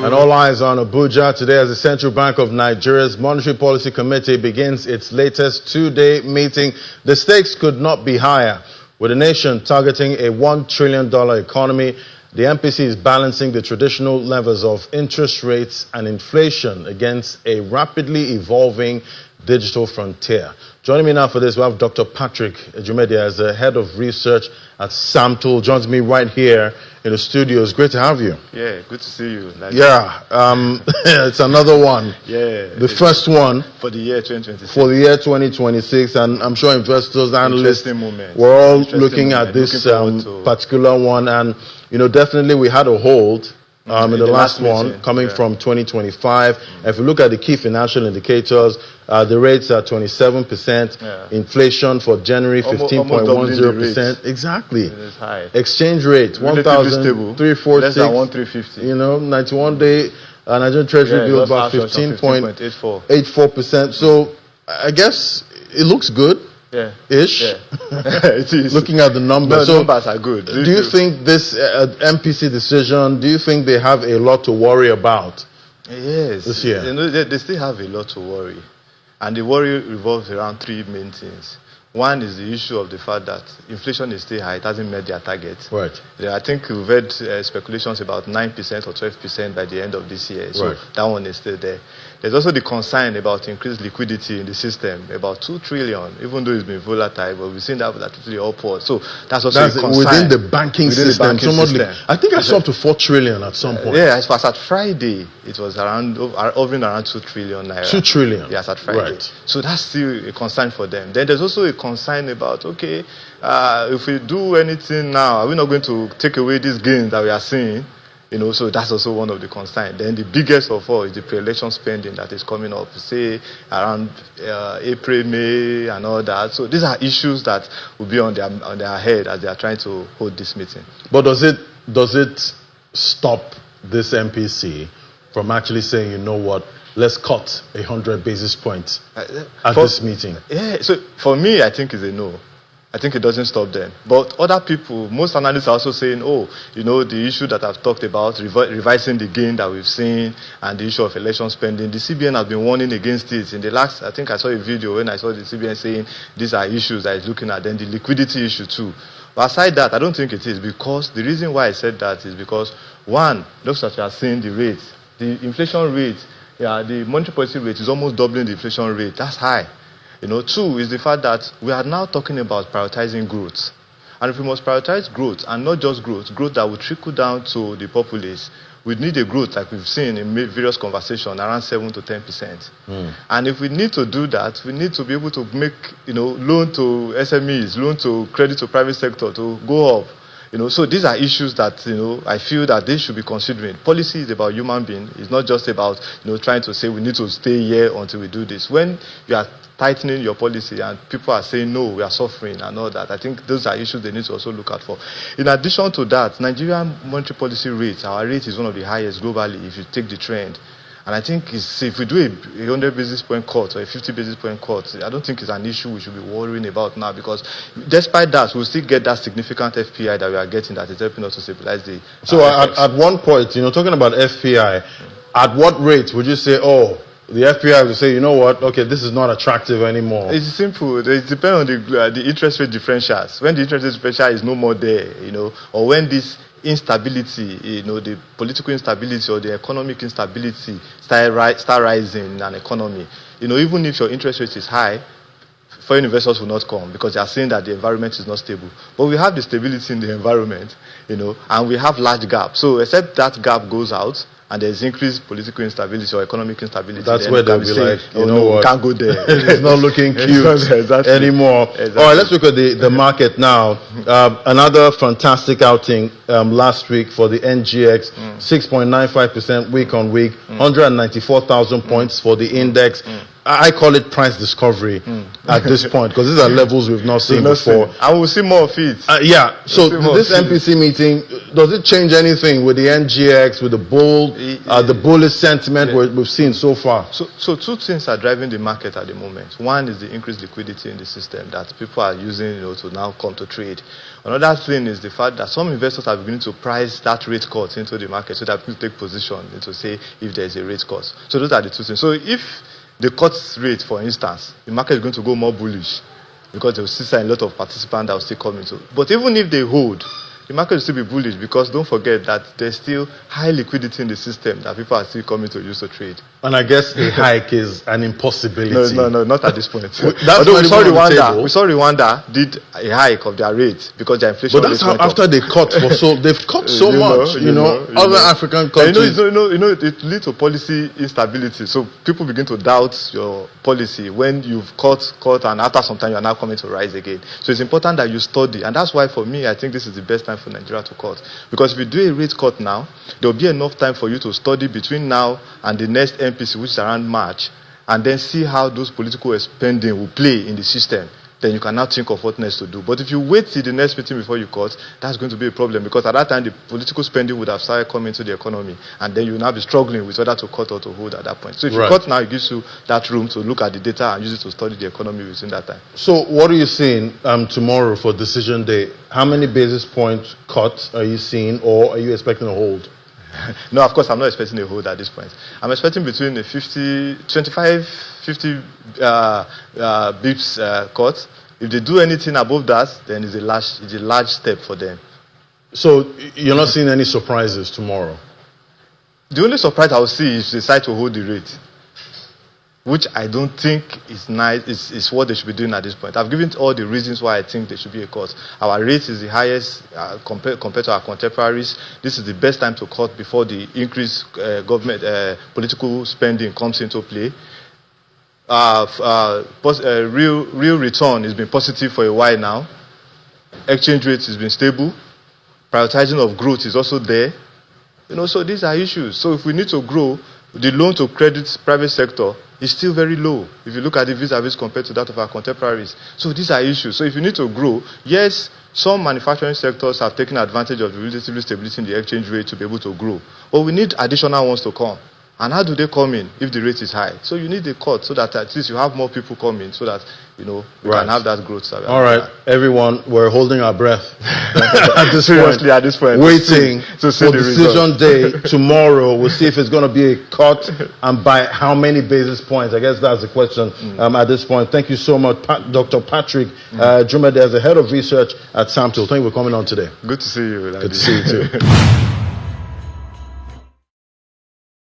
And all eyes on Abuja today as the Central Bank of Nigeria's Monetary Policy Committee begins its latest two-day meeting. The stakes could not be higher. With the nation targeting a $1 trillion economy, the MPC is balancing the traditional levers of interest rates and inflation against a rapidly evolving digital frontier. Joining me now for this, we have Dr. Patrick Ejumedia as the head of research at SAMTL. Joins me right here in the studio. It's great to have you. Yeah, good to see you. It's another one. Yeah. The first one. For the year 2026. For the year 2026, and I'm sure investors, analysts, we're all looking at this particular one. And, you know, definitely we had a hold in the last one coming from 2025. If you look at the key financial indicators, the rates are 27%, inflation for January 15.10%. Exactly. It is high. Exchange rate 1,346. Less than 1,350. You know, 91-day Nigerian Treasury bill about 15.84%. So I guess it looks good. Yeah. Ish. Yeah. It is. Looking at the numbers. No, numbers are good. Do you think this MPC decision, do you think they have a lot to worry about? Yes. This year? You know, they still have a lot to worry. And the worry revolves around three main things. One is the issue of the fact that inflation is still high. It hasn't met their target. Right. I think we've heard speculations about 9% or 12% by the end of this year. So that one is still there. There's also the concern about increased liquidity in the system, about 2 trillion, even though it's been volatile, but we've seen that volatility upward. So that's also a concern. Within the banking system. I think I saw up to 4 trillion at some point. Yeah, as far as at Friday, it was hovering around 2 trillion naira. 2 trillion? Yes, at Friday. Right. So that's still a concern for them. Then there's also a concern about, okay, if we do anything now, are we not going to take away these gains that we are seeing? You know, so that's also one of the concerns. Then the biggest of all is the pre-election spending that is coming up, say around April, May, and all that. So these are issues that will be on their head as they are trying to hold this meeting. But does it stop this MPC from actually saying, you know what, let's cut 100 basis points at this meeting? Yeah. So for me, I think it's a no. I think it doesn't stop them. But other people, most analysts are also saying, oh, you know, the issue that I've talked about, revising the gain that we've seen, and the issue of election spending, the CBN has been warning against it. In the last, I think I saw a video when I saw the CBN saying these are issues that it's looking at, then the liquidity issue too. But aside that, I don't think it is, because the reason why I said that is because, one, looks like you are seeing the rate. The inflation rate, the monetary policy rate is almost doubling the inflation rate. That's high. You know, two is the fact that we are now talking about prioritizing growth. And if we must prioritize growth, and not just growth that will trickle down to the populace, we need a growth like we've seen in various conversations, around 7 to 10%. And if we need to do that, we need to be able to make, you know, loan to SMEs, loan to credit to private sector to go up. You know, so these are issues that, you know, I feel that they should be considering. Policy is about human being. It's not just about, you know, trying to say we need to stay here until we do this. When you are tightening your policy and people are saying, no, we are suffering and all that, I think those are issues they need to also look out for. In addition to that, Nigerian monetary policy rate, our rate is one of the highest globally if you take the trend. And I think if we do a 100 basis point cut or a 50 basis point cut, I don't think it's an issue we should be worrying about now, because despite that, we'll still get that significant FPI that we are getting that is helping us to stabilize the... So at one point, you know, talking about FPI, at what rate would you say, oh, the FPI will say, you know what, okay, this is not attractive anymore? It's simple. It depends on the interest rate differentials. When the interest rate differential is no more there, you know, or when this instability, you know, the political instability or the economic instability start rising in an economy, you know, even if your interest rate is high, foreign investors will not come because they are saying that the environment is not stable. But we have the stability in the environment, you know, and we have large gaps. So except that gap goes out, and there's increased political instability or economic instability, that's where they'll be like, you know what, we can't go there. It's not looking cute anymore. Exactly. All right, let's look at the market now. Another fantastic outing last week for the NGX, 6.95% week on week, 194,000 points for the index. I call it price discovery at this point, because these are levels we've not seen before. And we'll see more of it. Yeah, so this MPC meeting, does it change anything with the NGX, with the bullish sentiment we've seen so far? So two things are driving the market at the moment. One is the increased liquidity in the system that people are using, to now come to trade. Another thing is the fact that some investors are beginning to price that rate cut into the market so that people take position to say if there's a rate cut. So those are the two things. So if the cut rate, for instance, the market is going to go more bullish because there will still a lot of participants that will still come into. But even if they hold, the market will still be bullish because don't forget that there's still high liquidity in the system that people are still coming to use to trade. And I guess a hike is an impossibility. No, not at this point. Although we saw Rwanda did a hike of their rate because their inflation. But that's how after they cut they've cut so much. Other African countries. It leads to policy instability. So people begin to doubt your policy when you've cut, and after some time you are now coming to rise again. So it's important that you study, and that's why for me I think this is the best time for Nigeria to cut. Because if you do a rate cut now, there will be enough time for you to study between now and the next MPC, which is around March, and then see how those political spending will play in the system. Then you can now think of what next to do. But if you wait till the next meeting before you cut, that's going to be a problem, because at that time the political spending would have started coming into the economy, and then you will now be struggling with whether to cut or to hold at that point. So if you cut now, it gives you that room to look at the data and use it to study the economy within that time. So what are you seeing tomorrow for decision day? How many basis point cuts are you seeing, or are you expecting a hold? No, of course, I'm not expecting a hold at this point. I'm expecting between a 25, 50 bips cut. If they do anything above that, then it's a large step for them. So you're not seeing any surprises tomorrow? The only surprise I will see is they decide to hold the rate, which I don't think is nice. Is what they should be doing at this point. I've given all the reasons why I think there should be a cut. Our rate is the highest compared to our contemporaries. This is the best time to cut before the increased government political spending comes into play. Real return has been positive for a while now. Exchange rate has been stable. Prioritizing of growth is also there. So these are issues. So if we need to grow, the loan to credit private sector is still very low if you look at the vis-a-vis compared to that of our contemporaries. So these are issues. So if you need to grow, yes, some manufacturing sectors have taken advantage of the relative stability in the exchange rate to be able to grow. But we need additional ones to come. And how do they come in if the rate is high? So you need a cut so that at least you have more people coming so that, we can have that growth. All right, everyone, we're holding our breath at this point, waiting for decision day tomorrow. We'll see if it's going to be a cut and by how many basis points. I guess that's the question at this point. Thank you so much, Dr. Patrick Jumede, as the head of research at SAMTL. Thank you for coming on today. Good to see you. Good to see you too.